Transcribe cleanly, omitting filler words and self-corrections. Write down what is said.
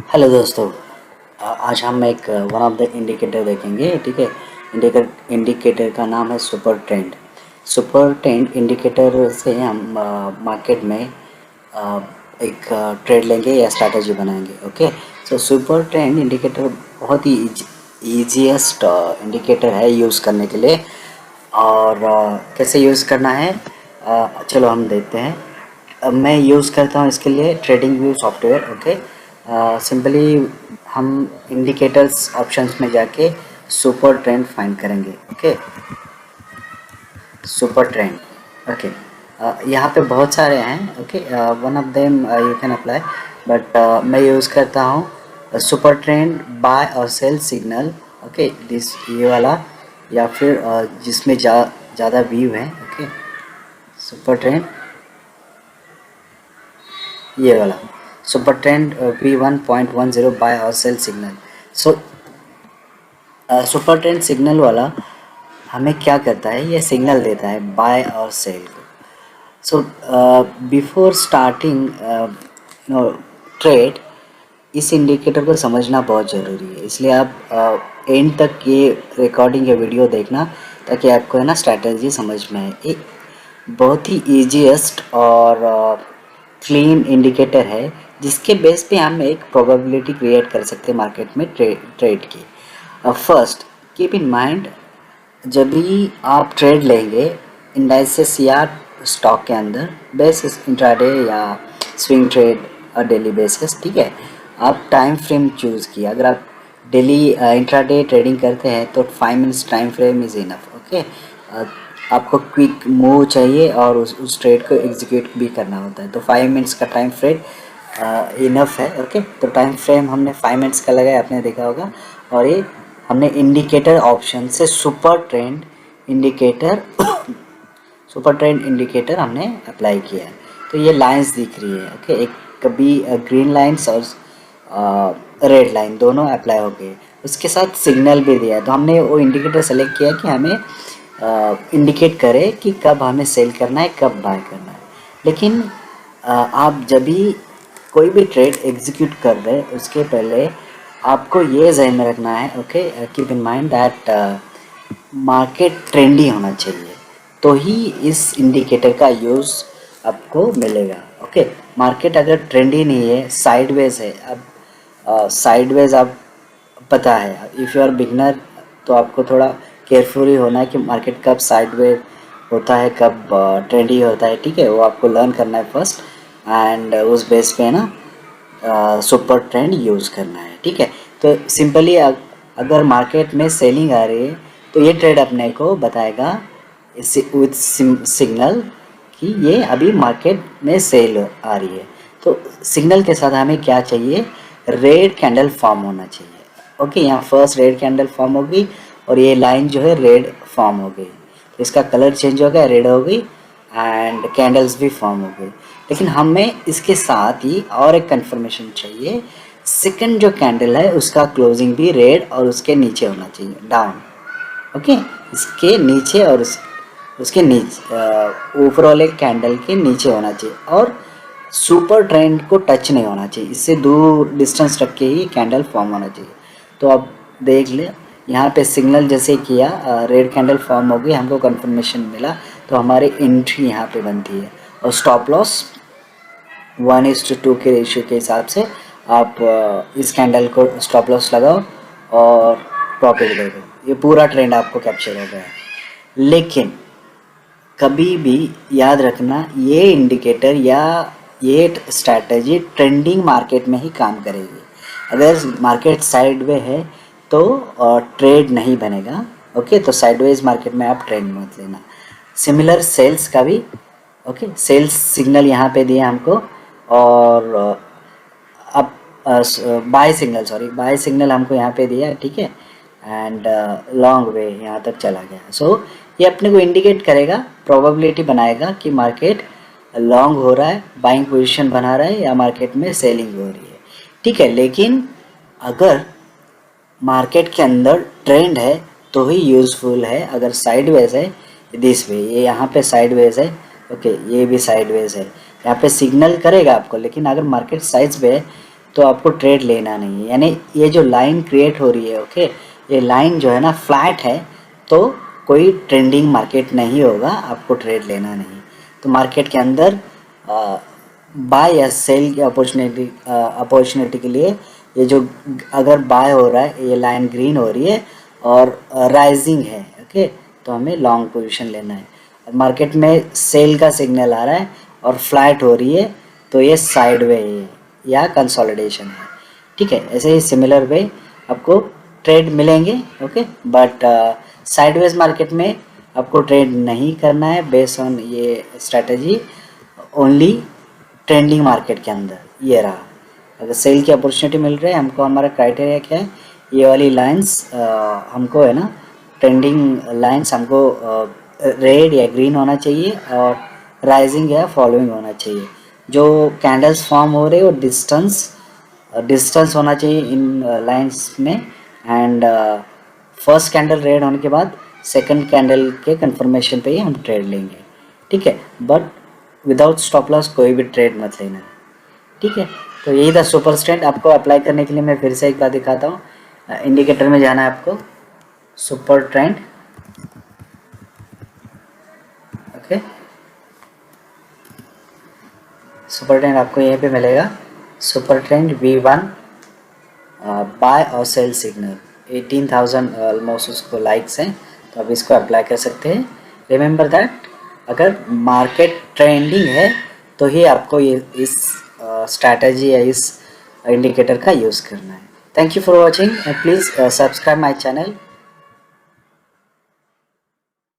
Hello दोस्तों। आज हम एक वन ऑफ द इंडिकेटर देखेंगे। ठीक है। इंडिकेटर का नाम है super trend. Super trend indicator से हम मार्केट में एक ट्रेड लेंगे या स्ट्रैटेजी बनाएंगे। ओके। सो सुपर ट्रेंड इंडिकेटर बहुत ही ईजीएस्ट इंडिकेटर है यूज़ करने के लिए। और कैसे यूज़ करना है, चलो हम देखते हैं। मैं यूज़ करता हूँ इसके लिए trading view software. Okay. Simply हम इंडिकेटर्स ऑप्शंस में जाके सुपर ट्रेंड फाइंड करेंगे। ओके। Super trend. ओके। यहाँ पे बहुत सारे हैं। Okay. One of them you can apply, but मैं यूज़ करता हूँ सुपर ट्रेंड बाय और सेल सिग्नल। ओके। दिस ये वाला, या फिर जिसमें ज़्यादा व्यू है। ओके। सुपर ट्रेंड ये वाला सुपर ट्रेंड V1.10 बाय और sell signal. So super trend signal वाला हमें क्या करता है, ये सिग्नल देता है बाय और सेल को। सो बिफोर स्टार्टिंग ट्रेड इस इंडिकेटर को समझना बहुत ज़रूरी है, इसलिए आप एंड तक ये रिकॉर्डिंग या वीडियो देखना ताकि आपको है ना स्ट्रैटेजी समझ में आए। एक बहुत ही ईजीएस्ट और क्लीन इंडिकेटर है जिसके बेस पे हम एक प्रोबेबिलिटी क्रिएट कर सकते हैं मार्केट में ट्रेड की। फर्स्ट कीप इन माइंड, जब भी आप ट्रेड लेंगे इंडाइसेस या स्टॉक के अंदर, बेसिस इंट्राडे या स्विंग ट्रेड और डेली बेसिस, ठीक है, आप टाइम फ्रेम चूज़ किया। अगर आप डेली इंट्राडे ट्रेडिंग करते हैं तो 5 minutes time frame is enough. Okay. आपको क्विक मूव चाहिए और उस ट्रेड को एग्जीक्यूट भी करना होता है, तो 5 मिनट्स का टाइम फ्रेम इनफ है। ओके। तो टाइम फ्रेम हमने 5 मिनट्स का लगाया, आपने देखा होगा। और ये हमने इंडिकेटर ऑप्शन से सुपर ट्रेंड इंडिकेटर हमने अप्लाई किया है। तो ये लाइंस दिख रही है। ओके। एक कभी ग्रीन लाइंस और रेड लाइन दोनों अप्लाई हो गए, उसके साथ सिग्नल भी दिया है। तो हमने वो इंडिकेटर सेलेक्ट किया कि हमें इंडिकेट करे कि कब हमें सेल करना है, कब बाय करना है। लेकिन आप जब भी कोई भी ट्रेड एग्जीक्यूट कर रहे हैं उसके पहले आपको ये ध्यान में रखना है। Okay. Keep in mind that market trendy होना चाहिए, तो ही इस इंडिकेटर का यूज़ आपको मिलेगा। ओके। मार्केट अगर ट्रेंडी नहीं है, साइडवेज है, अब साइडवेज आप पता है, इफ़ यू आर बिगनर तो आपको थोड़ा केयरफुली होना है कि मार्केट कब साइडवेज होता है, कब ट्रेंडी होता है। ठीक है, वो आपको लर्न करना है फर्स्ट, एंड उस बेस पे ना सुपर ट्रेंड यूज़ करना है। ठीक है। तो सिंपली अगर मार्केट में सेलिंग आ रही है तो ये ट्रेड अपने को बताएगा विथ सिग्नल कि ये अभी मार्केट में सेल आ रही है। तो सिग्नल के साथ हमें क्या चाहिए, रेड कैंडल फॉर्म होना चाहिए। ओके। यहाँ फर्स्ट रेड कैंडल फॉर्म होगी और ये लाइन जो है रेड फॉर्म हो गई, तो इसका कलर चेंज हो गया, रेड हो गई, एंड कैंडल्स भी फॉर्म हो गई। लेकिन हमें इसके साथ ही और एक कंफर्मेशन चाहिए, सेकंड जो कैंडल है उसका क्लोजिंग भी रेड और उसके नीचे होना चाहिए, डाउन। ओके। इसके नीचे और उसके नीचे ऊपर वाले कैंडल के नीचे होना चाहिए, और सुपर ट्रेंड को टच नहीं होना चाहिए, इससे दूर डिस्टेंस रख के ही कैंडल फॉर्म होना चाहिए। तो अब देख ले, यहाँ पे सिग्नल जैसे किया, रेड कैंडल फॉर्म हो गई, हमको कंफर्मेशन मिला, तो हमारी एंट्री यहाँ पे बनती है। और स्टॉप लॉस 1:2 के रेशियो के हिसाब से आप इस कैंडल को स्टॉप लॉस लगाओ और प्रॉफिट दे दो। ये पूरा ट्रेंड आपको कैप्चर हो गया है। लेकिन कभी भी याद रखना, ये इंडिकेटर या ये स्ट्रैटेजी ट्रेंडिंग मार्केट में ही काम करेगी। अगर मार्केट साइडवे है तो ट्रेड नहीं बनेगा। ओके। तो साइडवेज मार्केट में आप ट्रेंड मत लेना। सिमिलर सेल्स का भी, ओके, सेल्स सिग्नल यहाँ पे दिया हमको, और अब बाय सिग्नल हमको यहाँ पे दिया। ठीक है। एंड लॉन्ग वे यहाँ तक चला गया। सो ये अपने को इंडिकेट करेगा, प्रोबेबिलिटी बनाएगा कि मार्केट लॉन्ग हो रहा है, बाइंग पोजीशन बना रहा है, या मार्केट में सेलिंग हो रही है। ठीक है। लेकिन अगर मार्केट के अंदर ट्रेंड है तो ही यूज़फुल है। अगर साइडवेज है, दिस वे, ये यहाँ पे साइडवेज है। ओके। ये भी साइडवेज है, यहाँ पे सिग्नल करेगा आपको। लेकिन अगर मार्केट साइज पे है तो आपको ट्रेड लेना नहीं है। यानी ये जो लाइन क्रिएट हो रही है, ओके, ये लाइन जो है ना फ्लैट है, तो कोई ट्रेंडिंग मार्केट नहीं होगा, आपको ट्रेड लेना नहीं। तो मार्केट के अंदर बाय या सेल की अपॉर्चुनिटी के लिए ये जो अगर बाय हो रहा है, ये लाइन ग्रीन हो रही है और राइजिंग है, ओके, तो हमें लॉन्ग पोजीशन लेना है। और मार्केट में सेल का सिग्नल आ रहा है और फ्लैट हो रही है, तो ये साइडवे है या कंसोलिडेशन है, ठीक है। ऐसे ही सिमिलर वे आपको ट्रेड मिलेंगे, ओके, बट साइडवेज मार्केट में आपको ट्रेड नहीं करना है बेस्ड ऑन ये स्ट्रैटेजी, ओनली ट्रेंडिंग मार्केट के अंदर। ये रहा, अगर सेल की अपॉर्चुनिटी मिल रही है हमको, हमारा क्राइटेरिया क्या है, ये वाली लाइंस हमको है ना, ट्रेंडिंग लाइंस हमको रेड या ग्रीन होना चाहिए और राइजिंग या फॉलोइंग होना चाहिए। जो कैंडल्स फॉर्म हो रहे हो डिस्टेंस होना चाहिए इन लाइंस में, एंड फर्स्ट कैंडल रेड होने के बाद सेकंड कैंडल के कंफर्मेशन पे ही हम ट्रेड लेंगे, ठीक है। बट विदाउट स्टॉप लॉस कोई भी ट्रेड मत लेना, ठीक है। तो यही था सुपर स्ट्रेंड। आपको अप्लाई करने के लिए मैं फिर से एक बार दिखाता हूँ। इंडिकेटर में जाना है आपको, super trend, okay, super trend आपको यहीं पे मिलेगा। सुपर ट्रेंड V1 बाय और सेल सिग्नल 18,000 ऑलमोस्ट उसको लाइक्स हैं, तो आप इसको अप्लाई कर सकते हैं। रिमेंबर दैट अगर मार्केट ट्रेंडिंग है तो ही आपको ये इस स्ट्रैटेजी या इस इंडिकेटर का यूज़ करना है। Thank you for watching, please subscribe my channel.